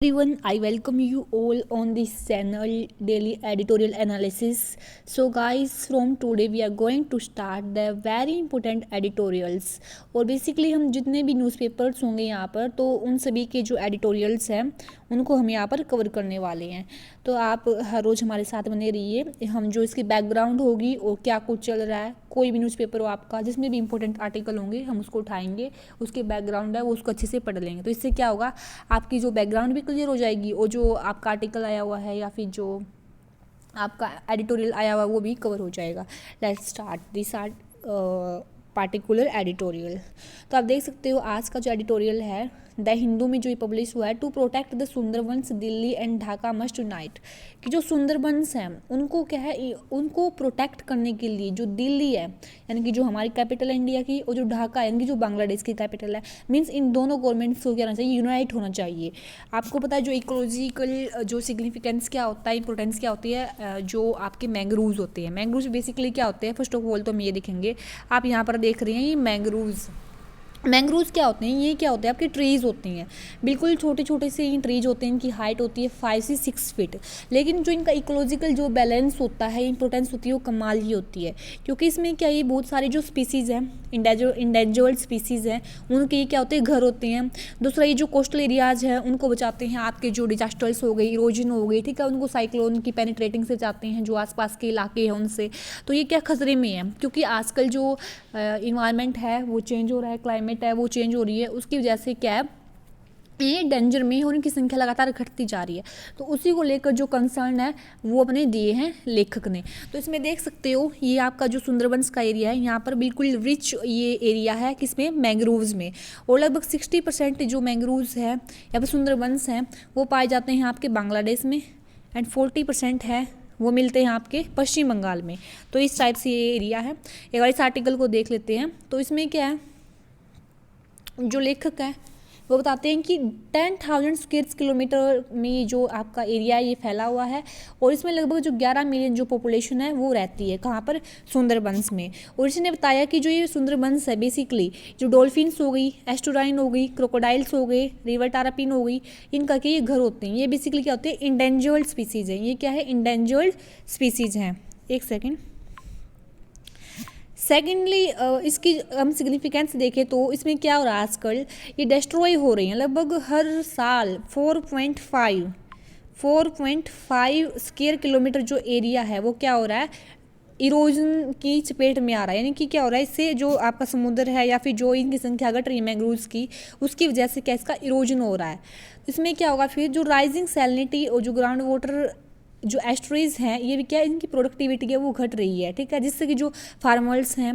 Everyone, I welcome you all on this channel daily editorial analysis. So guys, from today we are going to start the very important editorials. और basically हम जितने भी newspapers होंगे यहाँ पर तो उन सभी के जो एडिटोरियल्स हैं उनको हम यहाँ पर कवर करने वाले हैं। तो आप हर रोज़ हमारे साथ बने रहिए। हम जो इसकी बैकग्राउंड होगी और क्या कुछ चल रहा है, कोई भी न्यूज़पेपर हो आपका जिसमें भी इंपॉर्टेंट आर्टिकल होंगे हम उसको उठाएंगे, उसके बैकग्राउंड है वो उसको अच्छे से पढ़ लेंगे। तो इससे क्या होगा, आपकी जो बैकग्राउंड भी क्लियर हो जाएगी और जो आपका आर्टिकल आया हुआ है या फिर जो आपका एडिटोरियल आया हुआ है वो भी कवर हो जाएगा। Let's start this particular editorial. तो आप देख सकते हो आज का जो एडिटोरियल है द हिंदू में जो ये पब्लिश हुआ है, to protect the Sundarbans Delhi and Dhaka must unite. कि जो सुंदरबंस हैं उनको क्या है, उनको प्रोटेक्ट करने के लिए जो दिल्ली है यानी कि जो हमारी कैपिटल है इंडिया की, और जो ढाका है यानी कि जो बांग्लादेश की कैपिटल है, मीन्स इन दोनों गवर्नमेंट्स को क्या होना चाहिए, यूनाइट होना चाहिए। आपको पता है जो इकोलॉजिकल जो सिग्निफिकेंस क्या होता है, इंपॉर्टेंस क्या होती है, जो आपके मैंग्रोव्स होते हैं। मैंग्रोव्स बेसिकली क्या होते हैं, फर्स्ट ऑफ ऑल तो हम ये देखेंगे, आप यहाँ पर देख रहे हैं ये मैंग्रोव्स क्या होते हैं, ये क्या होते हैं आपके ट्रीज़ होती हैं, बिल्कुल छोटे छोटे से ये ट्रीज होते हैं। इनकी हाइट होती है 5 से 6 फीट, लेकिन जो इनका इकोलॉजिकल जो बैलेंस होता है, इंपॉर्टेंस होती है, वो कमाल ही होती है। क्योंकि इसमें क्या, ये बहुत सारे जो स्पीसीज़ हैं, इंडेंजर्ड स्पीसीज़ हैं, उनके ये क्या होते हैं, घर होते हैं। दूसरा ये जो कोस्टल एरियाज़ हैं उनको बचाते हैं, आपके जो डिजास्टर्स हो गई, इरोजन हो गई, ठीक है, उनको साइक्लोन की पेनिट्रेटिंग से बचाते हैं जो आसपास के इलाके हैं उनसे। तो ये क्या खतरे में है, क्योंकि आजकल जो इन्वायरमेंट है वो चेंज हो रहा है, क्लाइमेट है वो चेंज हो रही है, उसकी वजह से क्या है, ये डेंजर में है और इनकी संख्या लगातार घटती जा रही है। तो उसी को लेकर जो कंसर्न है वो अपने दिए हैं लेखक ने। तो इसमें देख सकते हो ये आपका जो सुंदरबंस का एरिया है, यहाँ पर बिल्कुल रिच ये एरिया है किसमें, मैंग्रोव्स में। और लगभग 60% जो मैंग्रोव्स है या फिर सुंदरबंस हैं वो पाए जाते हैं आपके बांग्लादेश में, एंड 40% है वो मिलते हैं आपके पश्चिम बंगाल में। तो इस टाइप से ये एरिया है। एक बार इस आर्टिकल को देख लेते हैं। तो इसमें क्या है, जो लेखक है वो बताते हैं कि 10,000 स्क्वायर किलोमीटर में जो आपका एरिया है ये फैला हुआ है, और इसमें लगभग जो 11 मिलियन जो पॉपुलेशन है वो रहती है कहाँ पर, सुंदरबंस में। और इसने बताया कि जो ये सुंदरबंस है बेसिकली जो डॉल्फिन्स हो गई, एस्टुराइन हो गई, क्रोकोडाइल्स हो गए, रिवर टारापिन हो गई, इनका के ये घर होते हैं। ये बेसिकली क्या होते हैं, इंडेंजर्ड स्पीसीज़ हैं। ये क्या है, इंडेंजर्ड स्पीसीज़ हैं। एक सेकेंडली इसकी हम सिग्निफिकेंस देखें तो इसमें क्या हो रहा है, आजकल ये डिस्ट्रॉय हो रही हैं लगभग हर साल। 4.5 स्क्वायर किलोमीटर जो एरिया है वो क्या हो रहा है, इरोजन की चपेट में आ रहा है। यानी कि क्या हो रहा है, इससे जो आपका समुद्र है या फिर जो इनकी संख्या घट रही है मैंग्रोव्स की, उसकी वजह से क्या इसका इरोजन हो रहा है। इसमें क्या होगा फिर, जो राइजिंग सैलिनिटी और जो ग्राउंड वाटर जो एस्ट्रीज हैं ये भी क्या, इनकी प्रोडक्टिविटी है वो घट रही है, ठीक है, जिससे कि जो फार्मर्स हैं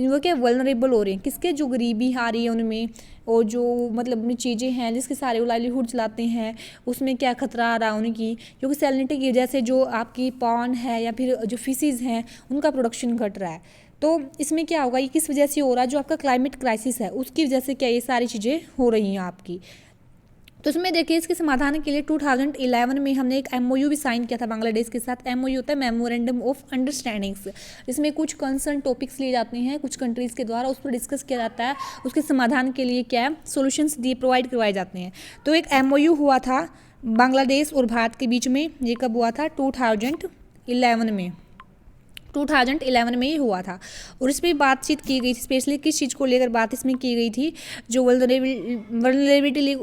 वो क्या वल्नरेबल हो रहे हैं, किसके, जो गरीबी आ रही है उनमें, और जो मतलब अपनी चीज़ें हैं जिसके सारे वो लाइवलीहुड चलाते हैं उसमें क्या खतरा आ रहा है उनकी, क्योंकि सैलिनिटी की वजह से जो आपकी पॉन्ड है या फिर जो फिशेज़ हैं उनका प्रोडक्शन घट रहा है। तो इसमें क्या होगा, ये किस वजह से हो रहा है, जो आपका क्लाइमेट क्राइसिस है उसकी वजह से क्या ये सारी चीज़ें हो रही हैं आपकी। तो इसमें देखिए इसके समाधान के लिए 2011 में हमने एक MOU भी साइन किया था बांग्लादेश के साथ। MOU होता है मेमोरेंडम ऑफ अंडरस्टैंडिंग्स। इसमें कुछ कंसर्न टॉपिक्स लिए जाते हैं कुछ कंट्रीज़ के द्वारा, उस पर डिस्कस किया जाता है, उसके समाधान के लिए क्या है, सोल्यूशंस दिए प्रोवाइड करवाए जाते हैं। तो एक MOU हुआ था बांग्लादेश और भारत के बीच में, ये कब हुआ था, 2011 में ये हुआ था। और इस पर बातचीत की गई थी, स्पेशली किस चीज़ को लेकर बात इसमें की गई थी, जो वल्नरेबिलिटी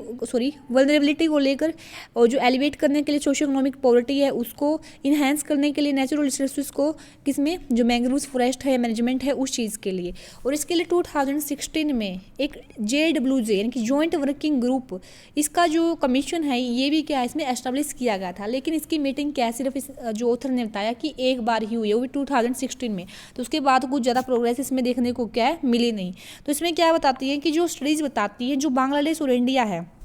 को लेकर, और जो एलिवेट करने के लिए सोशो इकोनॉमिक पॉवर्टी है उसको इन्हेंस करने के लिए नेचुरल रिसोर्सेज को, किसमें, जो मैंग्रोव्स फॉरेस्ट है मैनेजमेंट है उस चीज़ के लिए। और इसके लिए 2016 में एक JWJ यानी कि जॉइंट वर्किंग ग्रुप, इसका जो कमीशन है ये भी क्या है इसमें एस्टेब्लिश किया गया था। लेकिन इसकी मीटिंग क्या है, सिर्फ इस जो ऑथर ने बताया कि एक बार ही हुई है, वो भी 2016 में। तो उसके बाद कुछ ज़्यादा प्रोग्रेस इसमें देखने को क्या है, मिली नहीं। तो इसमें क्या बताती है कि जो स्टडीज़ बताती है जो बांग्लादेश और इंडिया है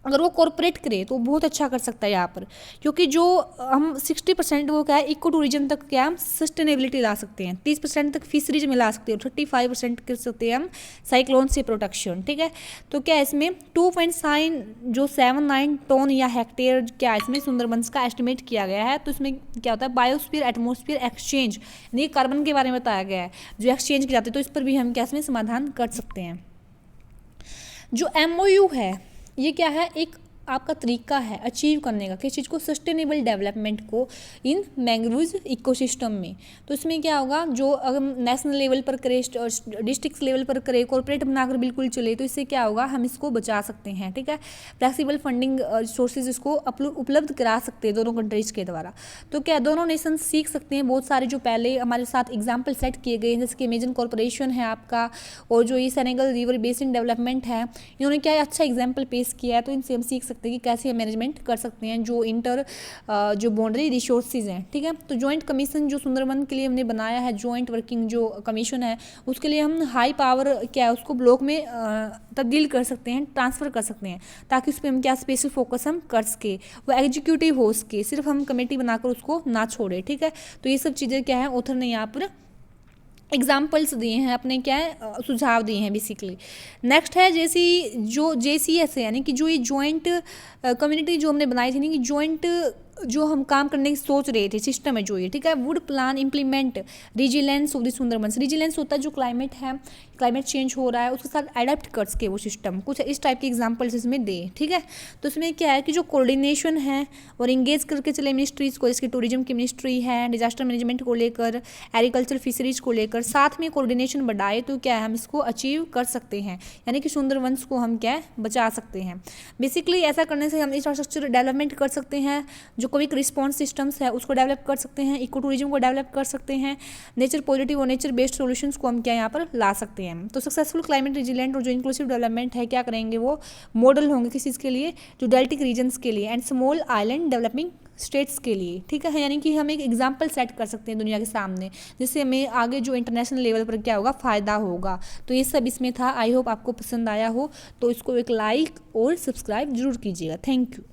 अगर वो कॉर्पोरेट करे तो बहुत अच्छा कर सकता है यहाँ पर, क्योंकि जो हम 60% वो क्या है इको टूरिज्म तक क्या हम सस्टेनेबिलिटी ला सकते हैं, 30% तक फिशरीज में ला सकते हैं, 35% कर सकते हैं हम साइक्लोन से प्रोटेक्शन, ठीक है। तो क्या इसमें 2.79 टन या हेक्टेयर क्या इसमें सुंदरबंस का एस्टिमेट किया गया है। तो इसमें क्या होता है, बायोस्फीयर एटमोस्फीयर एक्सचेंज यानी कार्बन के बारे में बताया गया है जो एक्सचेंज की जाती है। तो इस पर भी हम क्या इसमें समाधान कर सकते हैं। जो MOU है ये क्या है, एक आपका तरीका है अचीव करने का, किस चीज़ को, सस्टेनेबल डेवलपमेंट को इन मैंग्रोव इकोसिस्टम में। तो इसमें क्या होगा, जो अगर नेशनल लेवल पर करे, डिस्ट्रिक्ट लेवल पर करे, कॉर्पोरेट बनाकर बिल्कुल चले, तो इससे क्या होगा, हम इसको बचा सकते हैं। ठीक है, फ्लेक्सिबल फंडिंग सोर्सेज इसको उपलब्ध करा सकते हैं दोनों कंट्रीज के द्वारा। तो क्या दोनों नेशन सीख सकते हैं बहुत सारे जो पहले हमारे साथ एग्जाम्पल सेट किए गए हैं, जैसे कि अमेजन कॉर्पोरेशन है आपका, और जो ये सेनेगल रिवर बेसिन डेवलपमेंट है, इन्होंने क्या अच्छा एग्जाम्पल पेश किया है। तो इनसे हम सीख सकते हैं कि कैसे हम मैनेजमेंट कर सकते हैं जो जो बाउंड्री रिसोर्सेज हैं। ठीक है, तो जॉइंट कमीशन जो सुंदरवन के लिए हमने बनाया है, जॉइंट वर्किंग जो कमीशन है, उसके लिए हम हाई पावर क्या है उसको ब्लॉक में तब्दील कर सकते हैं, ट्रांसफ़र कर सकते हैं, ताकि उस पर हम क्या स्पेशल फोकस हम कर सके, वो एग्जीक्यूटिव हो सके, सिर्फ हम कमेटी बनाकर उसको ना छोड़े। ठीक है, तो ये सब चीज़ें क्या है ऑथर ने यहाँ पर एग्जाम्पल्स दिए हैं, अपने क्या है सुझाव दिए हैं बेसिकली। नेक्स्ट है जैसी जो JCS है, यानी कि जो ये जॉइंट कम्युनिटी जो हमने बनाई थी ना, कि जॉइंट जो हम काम करने की सोच रहे थे, सिस्टम है जो ये, ठीक है, would plan implement resilience of the Sundarbans. Resilience होता है जो क्लाइमेट है, क्लाइमेट चेंज हो रहा है उसके साथ अडेप्ट कर सके वो सिस्टम, कुछ इस टाइप के एग्जांपल्स इसमें दे। ठीक है, तो इसमें क्या है कि जो कोऑर्डिनेशन है और इंगेज करके चले मिनिस्ट्रीज़ को, जैसे टूरिज्म की मिनिस्ट्री है, डिजास्टर मैनेजमेंट को लेकर, एग्रीकल्चर फिशरीज को लेकर, साथ में कोऑर्डिनेशन बढ़ाए तो क्या है हम इसको अचीव कर सकते हैं, यानी कि सुंदरवंश को हम क्या है बचा सकते हैं। बेसिकली ऐसा करने से हम इंफ्रास्ट्रक्चर डेवलपमेंट कर सकते हैं, जो क्विक रिस्पॉन्स सिस्टम्स है उसको डेवलप कर सकते हैं, इको टूरिज्म को डेवलप कर सकते हैं, नेचर पॉजिटिव और नेचर बेस्ड सॉल्यूशंस को हम क्या यहाँ पर ला सकते हैं। तो सक्सेसफुल क्लाइमेट रिजिलेंट और जो इंक्लूसिव डेवलपमेंट है क्या करेंगे, वो मॉडल होंगे किस चीज़ के लिए, जो डेल्टिक रीजन्स के लिए and small island developing states के लिए। ठीक है, यानी कि हम एक एग्जाम्पल सेट कर सकते हैं दुनिया के सामने, जिससे हमें आगे जो इंटरनेशनल लेवल पर क्या होगा फ़ायदा होगा। तो ये सब इसमें था, आई होप आपको पसंद आया हो, तो इसको एक लाइक और सब्सक्राइब जरूर कीजिएगा। Thank you.